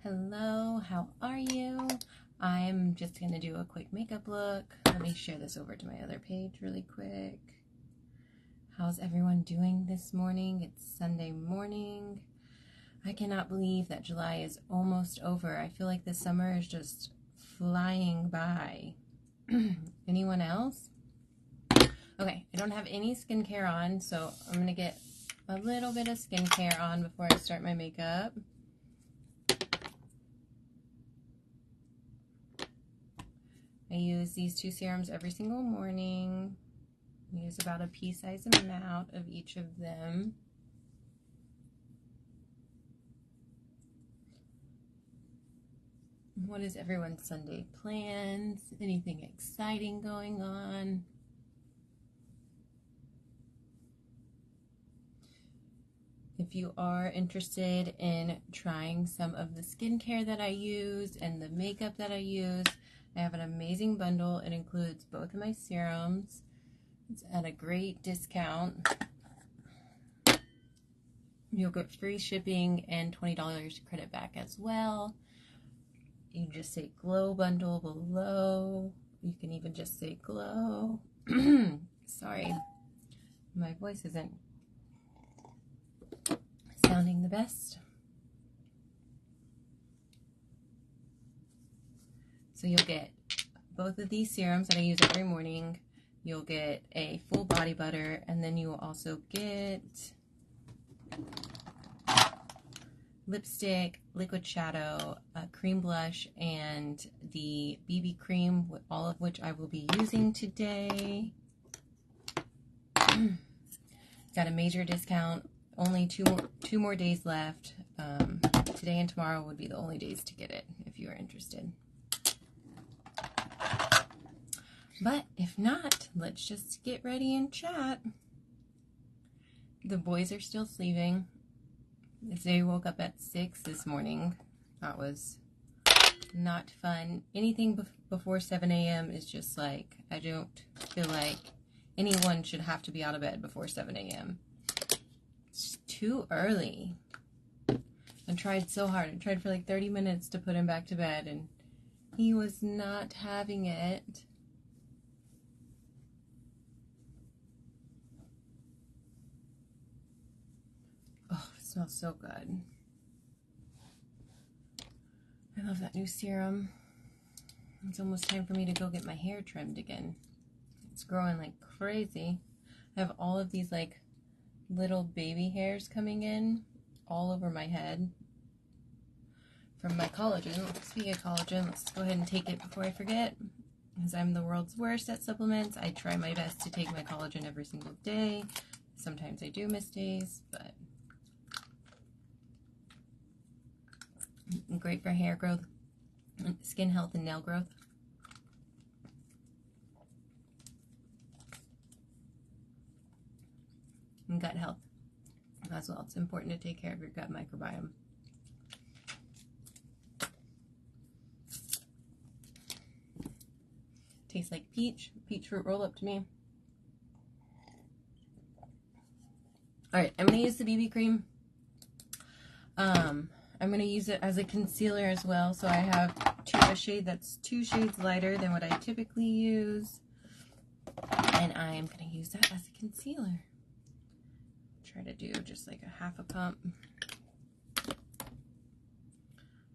Hello, how are you? I'm just going to do a quick makeup look. Let me share this over to my other page really quick. How's everyone doing this morning? It's Sunday morning. I cannot believe that July is almost over. I feel like the summer is just flying by. Anyone else? Okay, I don't have any skincare on, so I'm going to get a little bit of skincare on before I start my makeup. I use these two serums every single morning. I use about a pea-sized amount of each of them. What is everyone's Sunday plans? Anything exciting going on? If you are interested in trying some of the skincare that I use and the makeup that I use, I have an amazing bundle. It includes both of my serums. It's at a great discount. You'll get free shipping and $20 credit back as well. You can just say Glow Bundle below. You can even just say Glow. Sorry, my voice isn't sounding the best. So you'll get both of these serums that I use every morning. You'll get a full body butter, and then you will also get lipstick, liquid shadow, cream blush, and the BB cream, all of which I will be using today. Got a major discount. Only two more days left. Today and tomorrow would be the only days to get it if you are interested. But if not, let's just get ready and chat. The boys are still sleeping. They woke up at 6 this morning. That was not fun. Anything before 7 a.m. is just like, I don't feel like anyone should have to be out of bed before 7 a.m. It's too early. I tried so hard. I tried for like 30 minutes to put him back to bed, and he was not having it. Oh, it smells so good. I love that new serum. It's almost time for me to go get my hair trimmed again. It's growing like crazy. I have all of these like little baby hairs coming in all over my head from my collagen. Speaking of collagen, let's go ahead and take it before I forget. Because I'm the world's worst at supplements, I try my best to take my collagen every single day. Sometimes I do miss days, but great for hair growth, skin health, and nail growth. And gut health as well. It's important to take care of your gut microbiome. Tastes like peach fruit roll up to me. Alright, I'm going to use the BB cream. I'm going to use it as a concealer as well. So I have a shade that's 2 shades lighter than what I typically use. And I am going to use that as a concealer. Try to do just like a half a pump.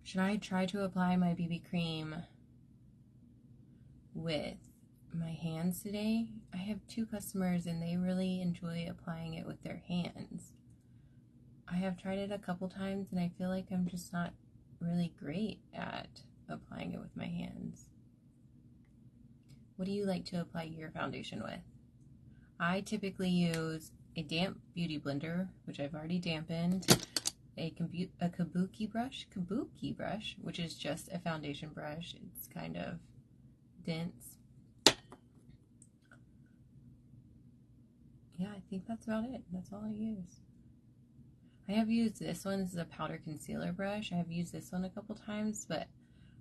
Should I try to apply my BB cream with my hands today? I have 2 customers and they really enjoy applying it with their hands. I have tried it a couple times and I feel like I'm just not really great at applying it with my hands. What do you like to apply your foundation with? I typically use a damp beauty blender, which I've already dampened, a kabuki brush, which is just a foundation brush. It's kind of dense. Yeah, I think that's about it. That's all I use. I have used this one. This is a powder concealer brush. I have used this one a couple times, but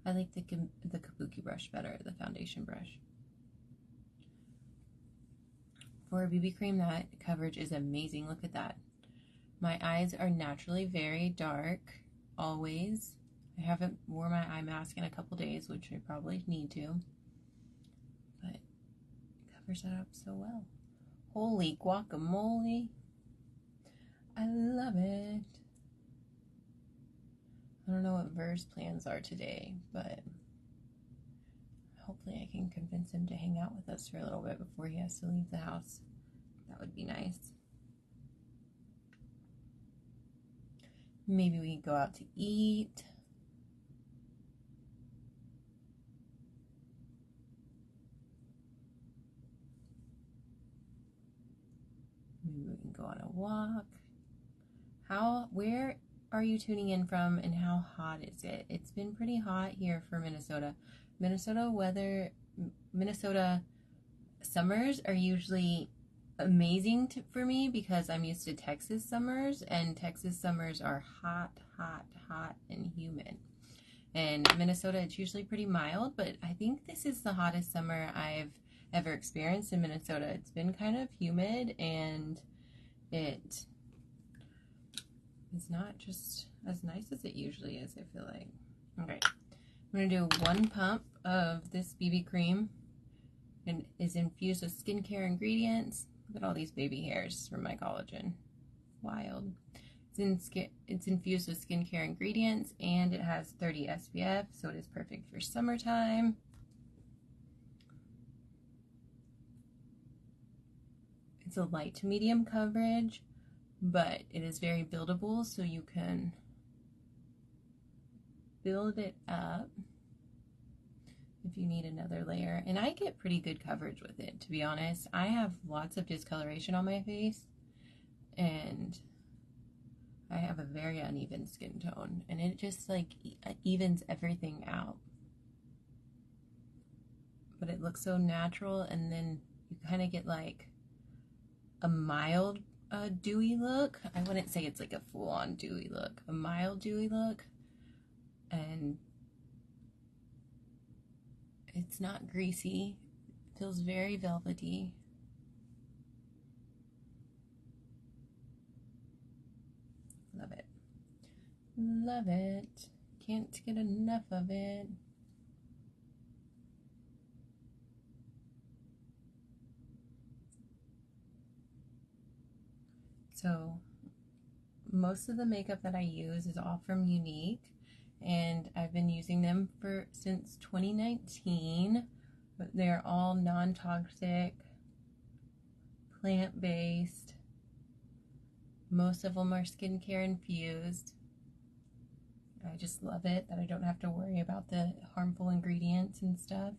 I like the kabuki brush better, the foundation brush. For a BB cream, that coverage is amazing. Look at that. My eyes are naturally very dark, always. I haven't worn my eye mask in a couple days, which I probably need to. But it covers that up so well. Holy guacamole. I love it. I don't know what Ver's plans are today, but hopefully I can convince him to hang out with us for a little bit before he has to leave the house. That would be nice. Maybe we can go out to eat. Maybe we can go on a walk. Where are you tuning in from, and how hot is it? It's been pretty hot here for Minnesota. Minnesota summers are usually amazing for me because I'm used to Texas summers, and Texas summers are hot, hot, hot, and humid. And Minnesota, it's usually pretty mild, but I think this is the hottest summer I've ever experienced in Minnesota. It's been kind of humid, and it is not just as nice as it usually is, I feel like. Okay, I'm going to do 1 pump of this BB cream, and is infused with skincare ingredients. Look at all these baby hairs from my collagen. Wild. It's infused with skincare ingredients, and it has 30 SPF, so it is perfect for summertime. It's a light to medium coverage, but it is very buildable, so you can build it up if you need another layer. And I get pretty good coverage with it, to be honest. I have lots of discoloration on my face, and I have a very uneven skin tone, and it just like evens everything out. But it looks so natural, and then you kind of get like a mild dewy look. I wouldn't say it's like a full-on dewy look, a mild dewy look, and it's not greasy. It feels very velvety. Love it. Love it. Can't get enough of it. So most of the makeup that I use is all from Younique, and I've been using them since 2019. But they're all non-toxic, plant-based. Most of them are skincare infused. I just love it that I don't have to worry about the harmful ingredients and stuff.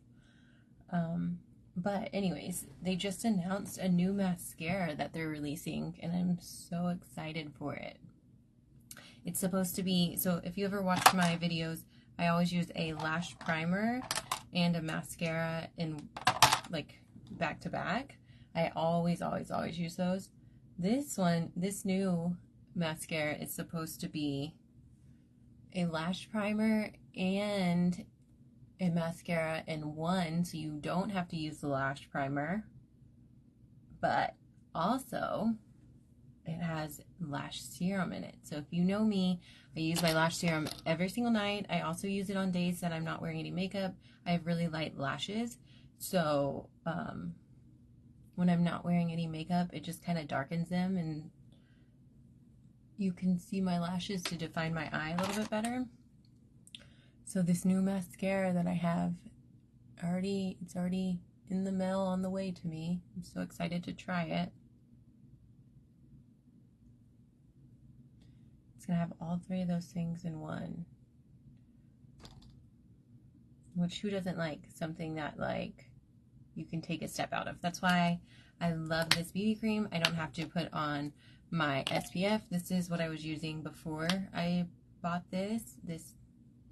But anyways, they just announced a new mascara that they're releasing, and I'm so excited for it. It's supposed to be, so if you ever watch my videos, I always use a lash primer and a mascara in like back to back. I always use those. This new mascara is supposed to be a lash primer and a mascara in one, so you don't have to use the lash primer, but also it has lash serum in it. So if you know me, I use my lash serum every single night. I also use it on days that I'm not wearing any makeup. I have really light lashes, so when I'm not wearing any makeup, it just kind of darkens them, and you can see my lashes to define my eye a little bit better. So this new mascara that I have, it's already in the mail on the way to me. I'm so excited to try it. It's gonna have all 3 of those things in one. Which, who doesn't like something that like you can take a step out of? That's why I love this BB cream. I don't have to put on my SPF. This is what I was using before I bought this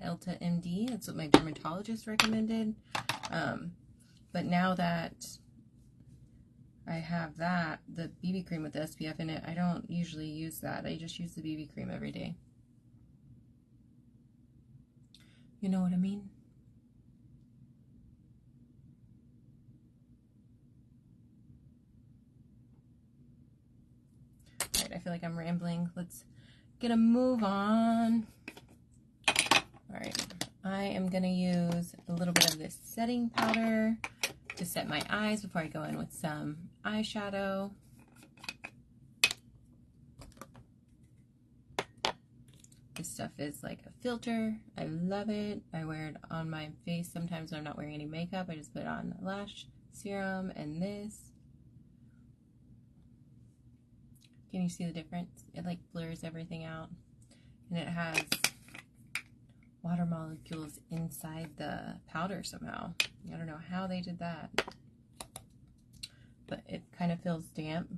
Elta MD. That's what my dermatologist recommended. But now that I have the BB cream with the SPF in it, I don't usually use that. I just use the BB cream every day. You know what I mean? Alright, I feel like I'm rambling. Let's get a move on. Alright. I am going to use a little bit of this setting powder to set my eyes before I go in with some eyeshadow. This stuff is like a filter. I love it. I wear it on my face sometimes when I'm not wearing any makeup. I just put it on lash serum and this. Can you see the difference? It like blurs everything out. And it has water molecules inside the powder somehow. I don't know how they did that. But it kind of feels damp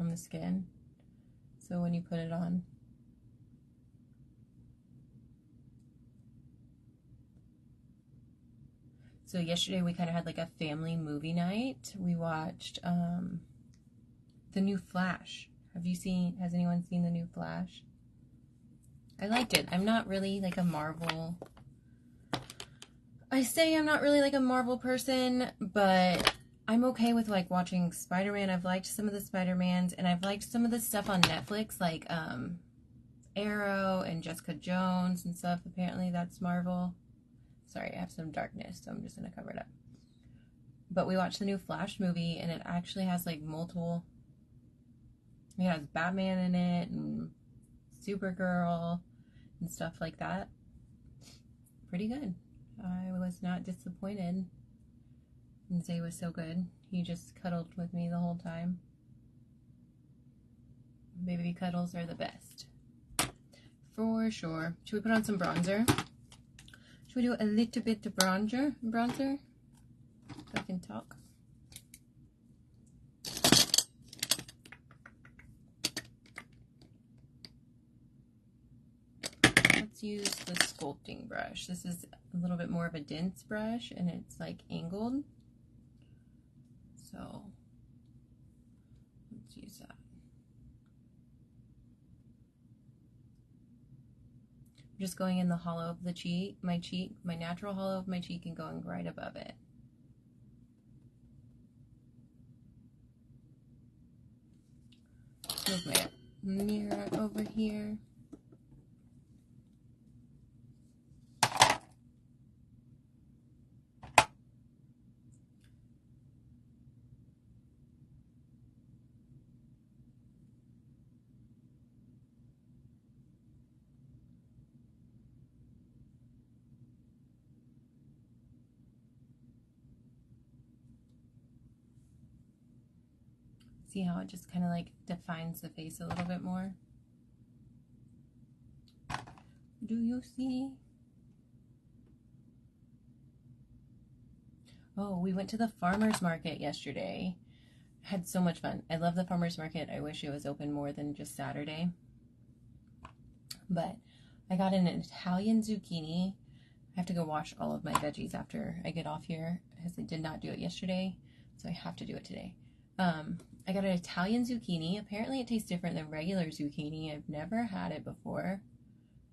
on the skin. So when you put it on, so yesterday we kind of had like a family movie night. We watched the new Flash. Has anyone seen the new Flash? I liked it. I'm not really like a Marvel. I say I'm not really like a Marvel person, but I'm okay with like watching Spider-Man. I've liked some of the Spider-Mans, and I've liked some of the stuff on Netflix, like Arrow and Jessica Jones and stuff. Apparently that's Marvel. Sorry, I have some darkness, so I'm just gonna cover it up. But we watched the new Flash movie, and it actually has like multiple. It has Batman in it, and Supergirl, and stuff like that. Pretty good. I was not disappointed. And Zay was so good. He just cuddled with me the whole time. Baby cuddles are the best. For sure. Should we put on some bronzer? Should we do a little bit of bronzer? If I can talk. Let's use the sculpting brush. This is a little bit more of a dense brush, and it's like angled. So let's use that. I'm just going in the hollow of the cheek, my natural hollow of my cheek, and going right above it. Move my mirror over here. See how it just kind of like defines the face a little bit more? Do you see? Oh, we went to the farmer's market yesterday. Had so much fun. I love the farmer's market. I wish it was open more than just Saturday. But I got an Italian zucchini. I have to go wash all of my veggies after I get off here because I did not do it yesterday, so I have to do it today. I got an Italian zucchini. Apparently it tastes different than regular zucchini. I've never had it before.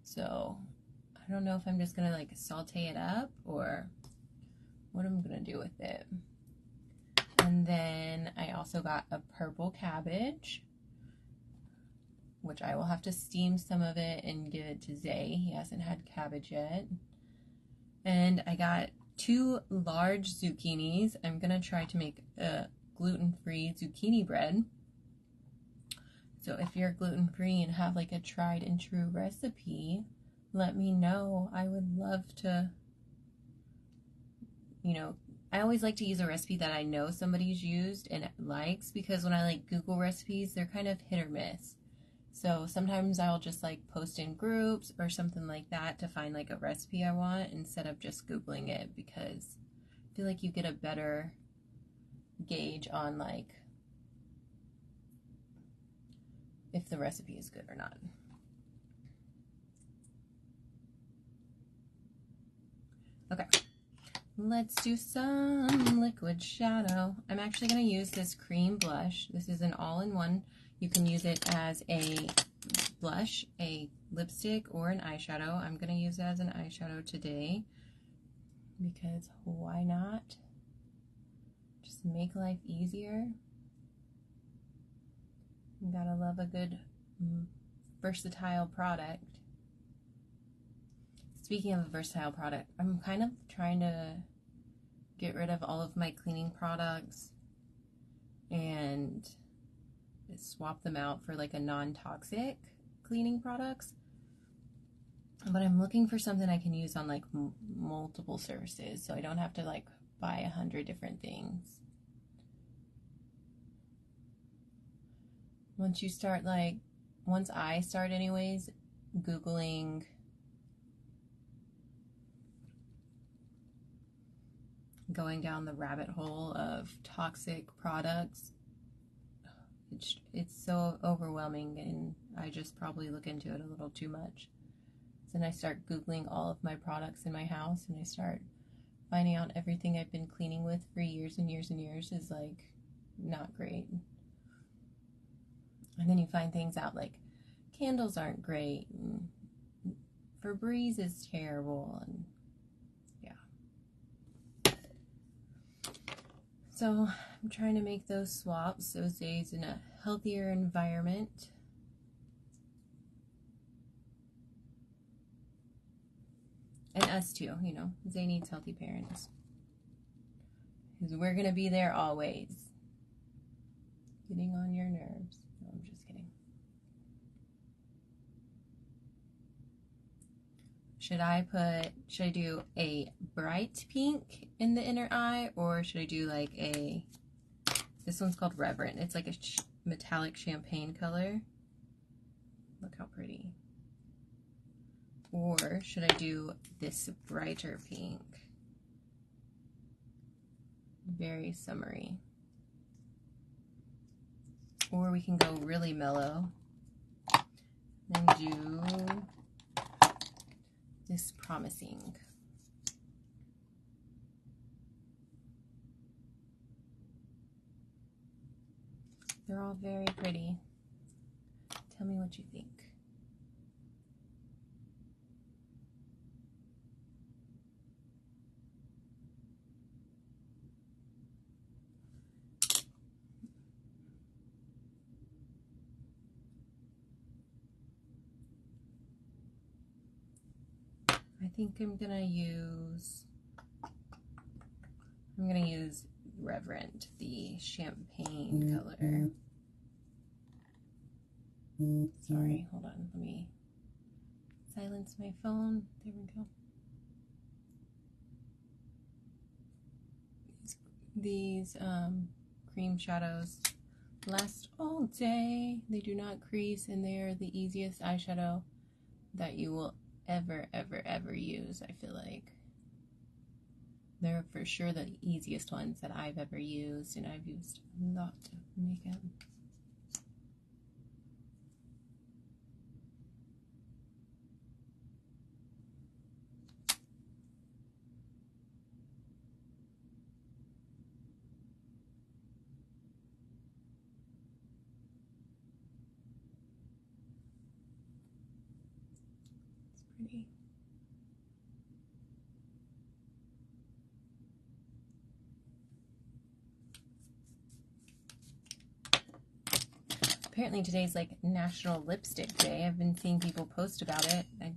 So I don't know if I'm just going to like saute it up or what I'm going to do with it. And then I also got a purple cabbage, which I will have to steam some of it and give it to Zay. He hasn't had cabbage yet. And I got 2 large zucchinis. I'm going to try to make a gluten-free zucchini bread. So if you're gluten-free and have like a tried and true recipe, let me know. I would love to, you know, I always like to use a recipe that I know somebody's used and likes, because when I like Google recipes, they're kind of hit or miss. So sometimes I'll just like post in groups or something like that to find like a recipe I want instead of just Googling it, because I feel like you get a better gauge on like if the recipe is good or not. Okay, let's do some liquid shadow. I'm actually going to use this cream blush. This is an all-in-one. You can use it as a blush, a lipstick, or an eyeshadow. I'm going to use it as an eyeshadow today because why not? Just make life easier. You gotta love a good versatile product. speaking of a versatile product, I'm kind of trying to get rid of all of my cleaning products and swap them out for like a non-toxic cleaning products. But I'm looking for something I can use on like multiple surfaces, so I don't have to like buy 100 different things. Once I start anyways, Googling going down the rabbit hole of toxic products, it's so overwhelming, and I just probably look into it a little too much. So then I start Googling all of my products in my house, and I start finding out everything I've been cleaning with for years and years and years is like not great. And then you find things out like candles aren't great, and Febreze is terrible, and yeah. So I'm trying to make those swaps those days in a healthier environment. And us too, you know, Zay needs healthy parents. Because we're going to be there always. Getting on your nerves. No, I'm just kidding. Should I do a bright pink in the inner eye, or should I do like this one's called Reverent. It's like a metallic champagne color. Look how pretty. Or should I do this brighter pink? Very summery. Or we can go really mellow and do this Promising. They're all very pretty. Tell me what you think. I think I'm gonna use Reverent, the champagne color. Sorry, hold on, let me silence my phone. There we go. These cream shadows last all day. They do not crease, and they are the easiest eyeshadow that you will ever use. I feel like they're for sure the easiest ones that I've ever used, and I've used a lot of makeup. It's pretty. Apparently today's like National Lipstick Day. I've been seeing people post about it. I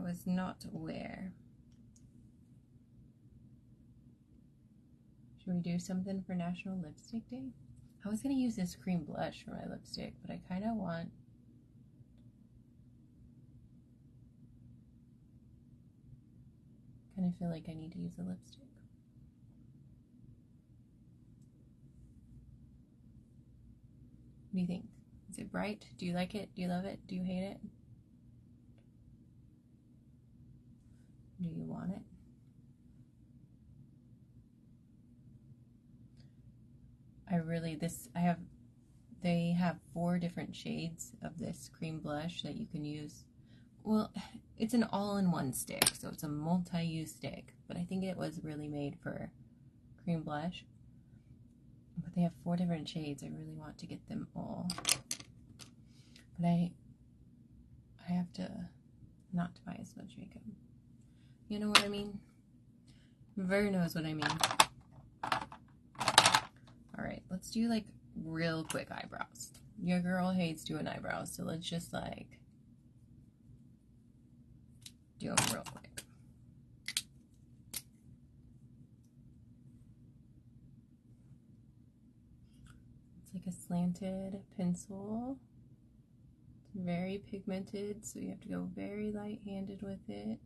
was not aware. Should we do something for National Lipstick Day? I was going to use this cream blush for my lipstick, but I kind of feel like I need to use a lipstick. What do you think? Is it bright? Do you like it? Do you love it? Do you hate it? Do you want it? They have 4 different shades of this cream blush that you can use. Well, it's an all-in-one stick, so it's a multi-use stick, but I think it was really made for cream blush. But they have 4 different shades. I really want to get them all. But I have to not buy as much makeup. You know what I mean? Ver knows what I mean. Alright, let's do like real quick eyebrows. Your girl hates doing eyebrows, so let's just like do them real quick. It's like a slanted pencil. It's very pigmented, so you have to go very light-handed with it.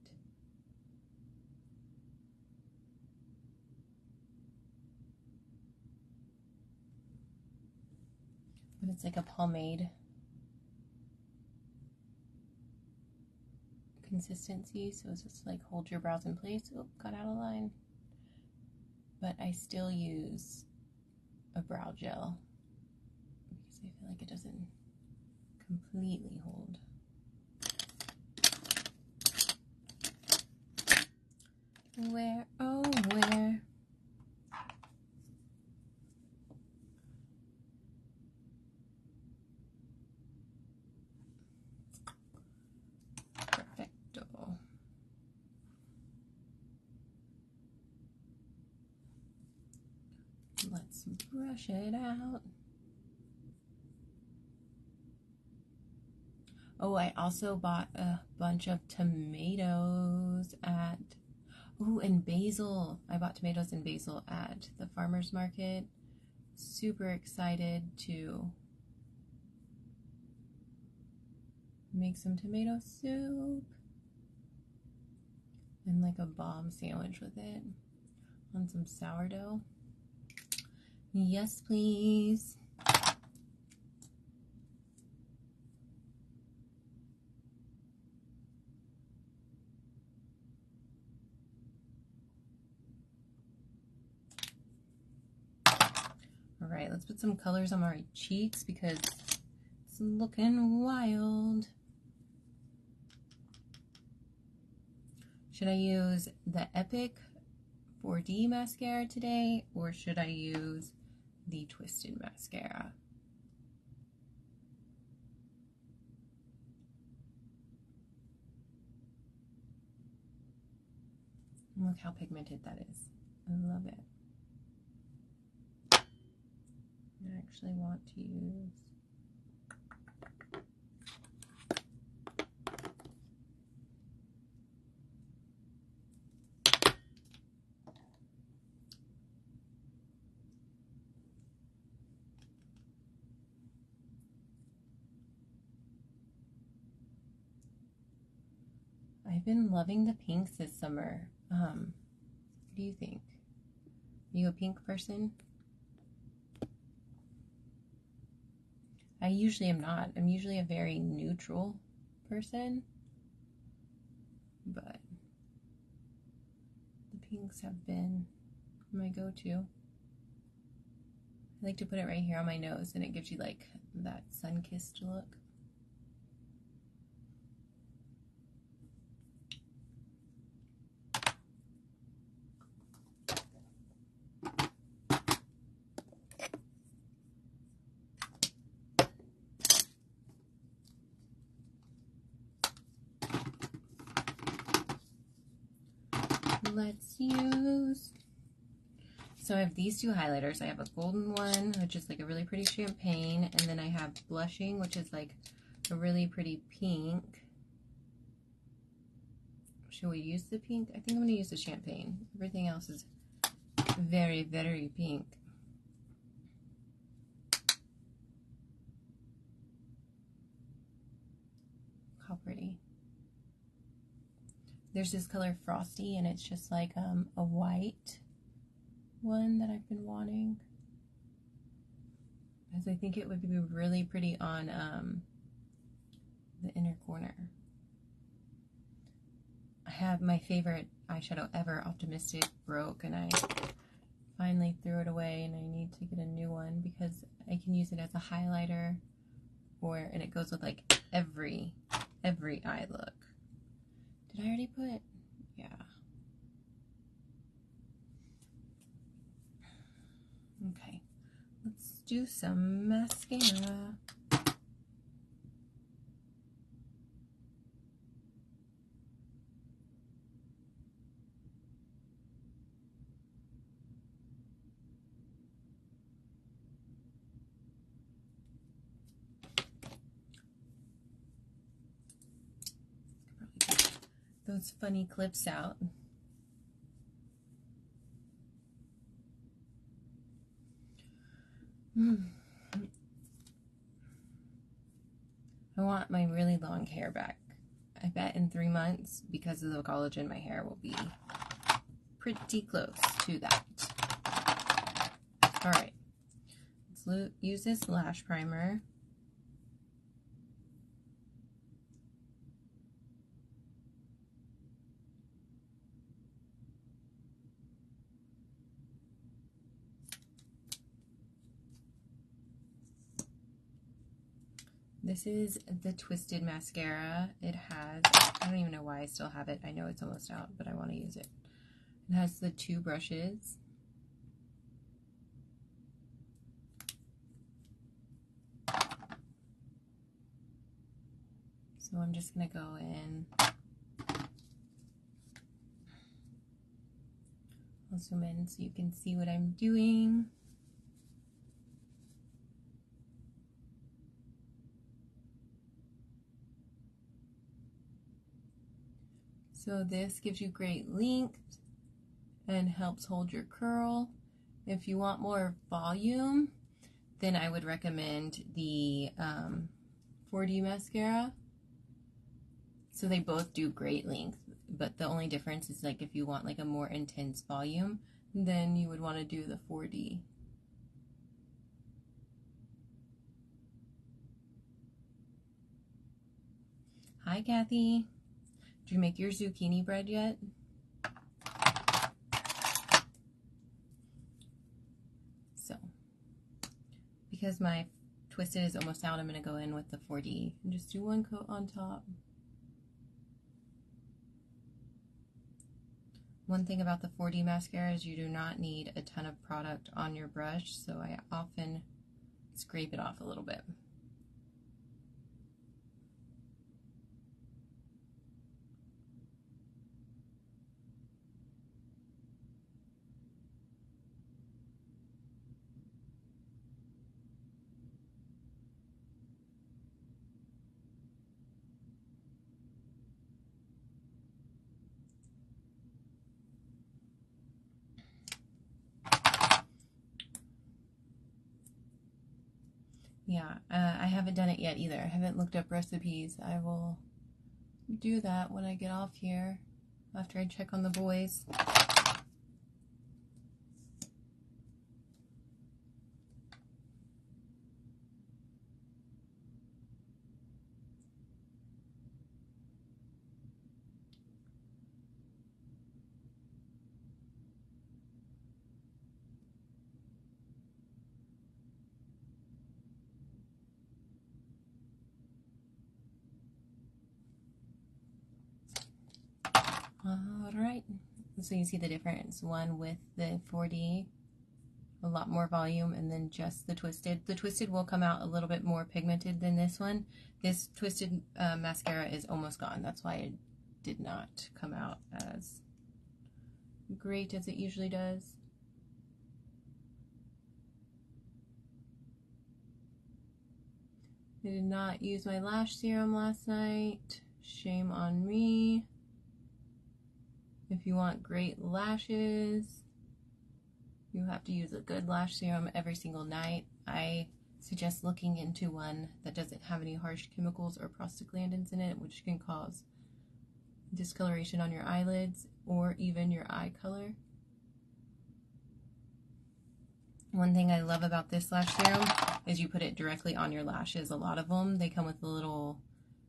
But it's like a pomade consistency, so it's just like hold your brows in place. Oh, got out of line. But I still use a brow gel because I feel like it doesn't completely hold. Where, oh where? Perfecto. Let's brush it out. Oh, I also bought a bunch of tomatoes at, oh, and basil. I bought tomatoes and basil at the farmer's market. Super excited to make some tomato soup and like a bomb sandwich with it on some sourdough. Yes, please. All right, let's put some colors on my cheeks because it's looking wild. Should I use the Epic 4D mascara today, or should I use the Twisted mascara? Look how pigmented that is. I love it. I actually want to use I've been loving the pinks this summer. What do you think? Are you a pink person? I usually am not. I'm usually a very neutral person, but the pinks have been my go-to. I like to put it right here on my nose, and it gives you like that sun-kissed look. Let's use, so I have these two highlighters. I have a golden one, which is like a really pretty champagne, and then I have blushing, which is like a really pretty pink. Should we use the pink? I think I'm going to use the champagne. Everything else is very, very pink. How pretty. There's this color Frosty, and it's just like a white one that I've been wanting, because I think it would be really pretty on the inner corner. I have my favorite eyeshadow ever, Optimistic, broke, and I finally threw it away, and I need to get a new one because I can use it as a highlighter, and it goes with like every eye look. Did I already put? Yeah. Okay, let's do some mascara. those funny clips out. I want my really long hair back. I bet in 3 months, because of the collagen, my hair will be pretty close to that. All right, let's use this lash primer. This is the Twisted mascara. It has, I don't even know why I still have it. I know it's almost out, but I want to use it. It has the 2 brushes. So I'm just going to go in. I'll zoom in so you can see what I'm doing. So this gives you great length and helps hold your curl. If you want more volume, then I would recommend the 4D mascara. So they both do great length, but the only difference is like if you want like a more intense volume, then you would want to do the 4D. Hi, Kathy. Did you make your zucchini bread yet? So, because my Twisted is almost out, I'm going to go in with the 4D and just do 1 coat on top. One thing about the 4D mascara is you do not need a ton of product on your brush, so I often scrape it off a little bit. Yeah, I haven't done it yet either. I haven't looked up recipes. I will do that when I get off here, after I check on the boys. Alright, so you see the difference. One with the 4D, a lot more volume, and then just the Twisted. The Twisted will come out a little bit more pigmented than this one. This Twisted mascara is almost gone. That's why it did not come out as great as it usually does. I did not use my lash serum last night. Shame on me. If you want great lashes, you have to use a good lash serum every single night. I suggest looking into one that doesn't have any harsh chemicals or prostaglandins in it, which can cause discoloration on your eyelids or even your eye color. One thing I love about this lash serum is you put it directly on your lashes. A lot of them, they come with a little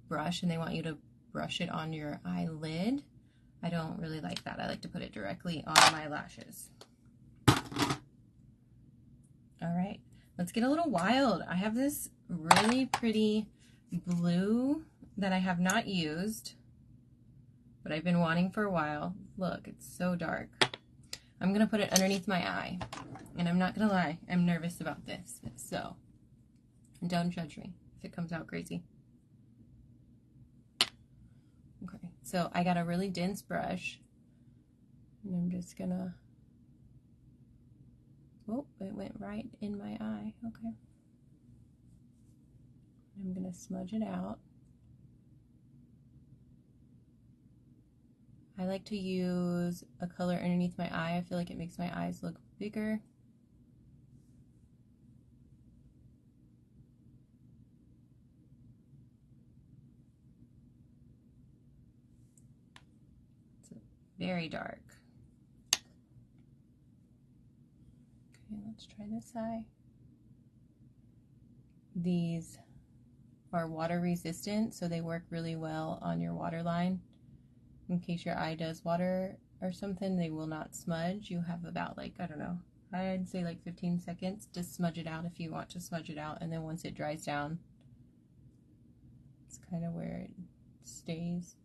brush and they want you to brush it on your eyelid. I don't really like that. I like to put it directly on my lashes. All right, let's get a little wild. I have this really pretty blue that I have not used, but I've been wanting for a while. Look, it's so dark. I'm gonna put it underneath my eye, and I'm not gonna lie, I'm nervous about this, so don't judge me if it comes out crazy. Okay, so I got a really dense brush, and I'm just gonna, oh, it went right in my eye, okay. I'm gonna smudge it out. I like to use a color underneath my eye. I feel like it makes my eyes look bigger. It's very dark. Okay, let's try this eye. These are water resistant, so they work really well on your waterline. In case your eye does water or something, they will not smudge. You have about, like, I don't know, I'd say like 15 seconds to smudge it out if you want to smudge it out, and then once it dries down, it's kind of where it stays.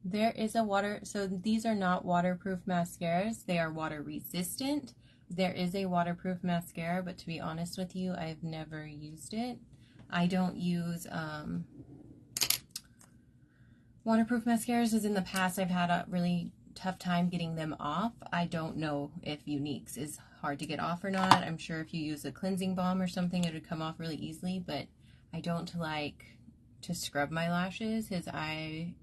There is a so these are not waterproof mascaras. They are water resistant. There is a waterproof mascara, but to be honest with you, I've never used it. I don't use waterproof mascaras, as in the past I've had a really tough time getting them off. I don't know if Younique's is hard to get off or not. I'm sure if you use a cleansing balm or something, it would come off really easily, but I don't like to scrub my lashes, because I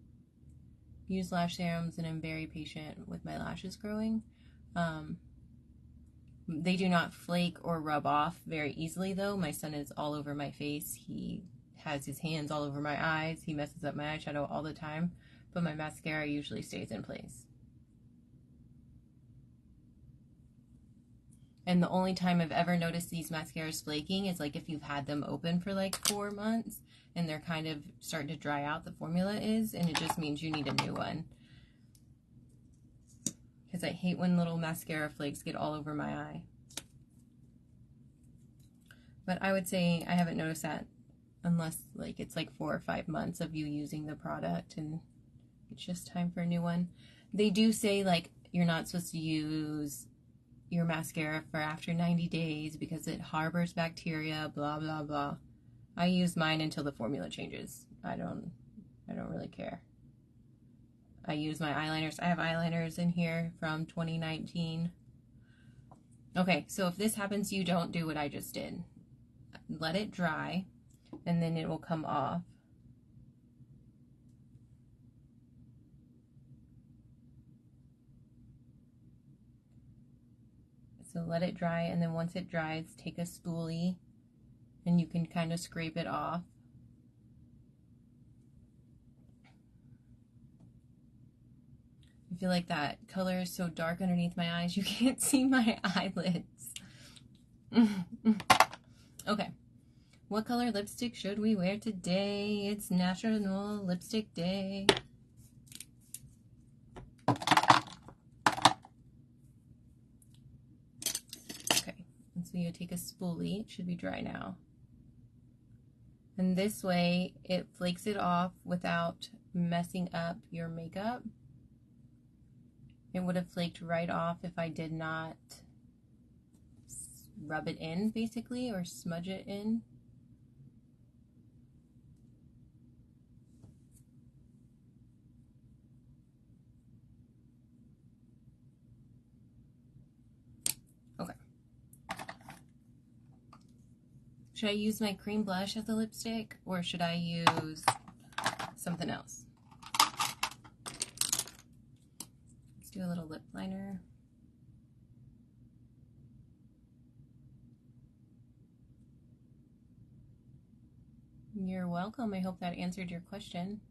use lash serums and I'm very patient with my lashes growing. They do not flake or rub off very easily though. My son is all over my face. He has his hands all over my eyes. He messes up my eyeshadow all the time, but my mascara usually stays in place. And the only time I've ever noticed these mascaras flaking is like if you've had them open for like 4 months and they're kind of starting to dry out, the formula is, and it just means you need a new one. Because I hate when little mascara flakes get all over my eye. But I would say I haven't noticed that unless like it's like 4 or 5 months of you using the product and it's just time for a new one. They do say like you're not supposed to use your mascara for after 90 days because it harbors bacteria, blah blah blah. I use mine until the formula changes. I don't really care. I use my eyeliners. I have eyeliners in here from 2019. Okay, so if this happens to you, don't do what I just did. Let it dry, and then it will come off. So let it dry, and then once it dries, take a spoolie, and you can kind of scrape it off. I feel like that color is so dark underneath my eyes, you can't see my eyelids. Okay, what color lipstick should we wear today? It's National Lipstick Day. Okay, and so you take a spoolie. It should be dry now. And this way, it flakes it off without messing up your makeup. It would have flaked right off if I did not rub it in, basically, or smudge it in. Okay. Should I use my cream blush as a lipstick, or should I use something else? Let's do a little lip liner. You're welcome. I hope that answered your question.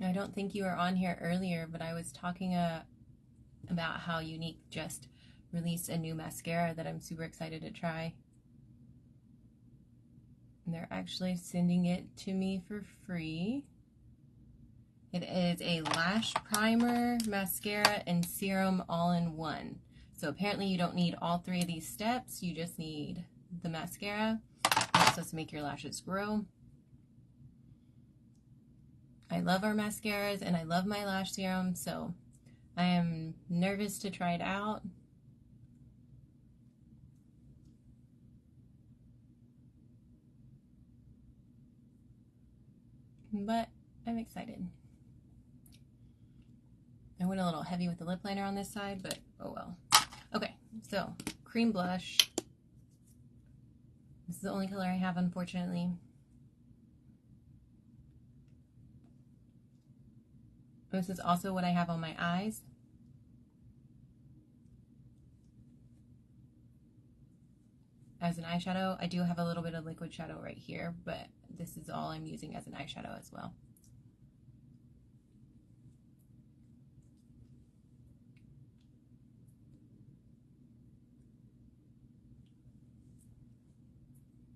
I don't think you were on here earlier, but I was talking about how Younique just released a new mascara that I'm super excited to try. And they're actually sending it to me for free. It is a lash primer, mascara, and serum all in one. So apparently you don't need all 3 of these steps. You just need the mascara. It's supposed to make your lashes grow. I love our mascaras and I love my lash serum, so I am nervous to try it out. but I'm excited. I went a little heavy with the lip liner on this side, but oh well. Okay, so cream blush. This is the only color I have, unfortunately. This is also what I have on my eyes. As an eyeshadow, I do have a little bit of liquid shadow right here, but this is all I'm using as an eyeshadow as well.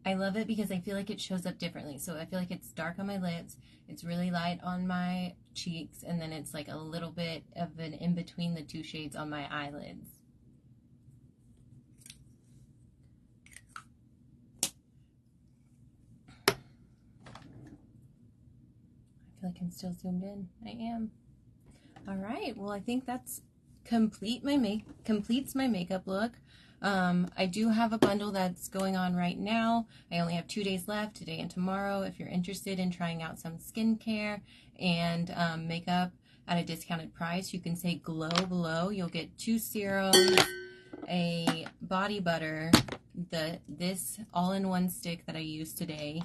I love it because I feel like it shows up differently. So I feel like it's dark on my lips, it's really light on my cheeks, and then it's like a little bit of an in between the two shades on my eyelids. I feel like I'm still zoomed in. I am. All right, well, I think that's completes my makeup look. I do have a bundle that's going on right now. I only have 2 days left, today and tomorrow. If you're interested in trying out some skincare and makeup at a discounted price, you can say glow below. You'll get 2 serums, a body butter, this all-in-one stick that I used today.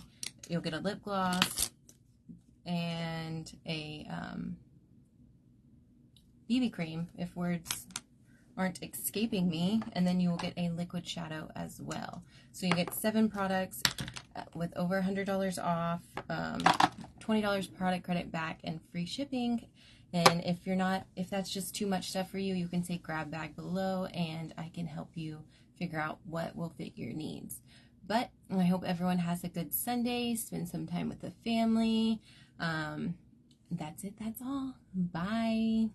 You'll get a lip gloss and a BB cream, if words aren't escaping me, and then you will get a liquid shadow as well. So you get 7 products with over $100 off, $20 product credit back, and free shipping. And if that's just too much stuff for you, you can say grab bag below, and I can help you figure out what will fit your needs. But I hope everyone has a good Sunday. Spend some time with the family. That's it. That's all. Bye.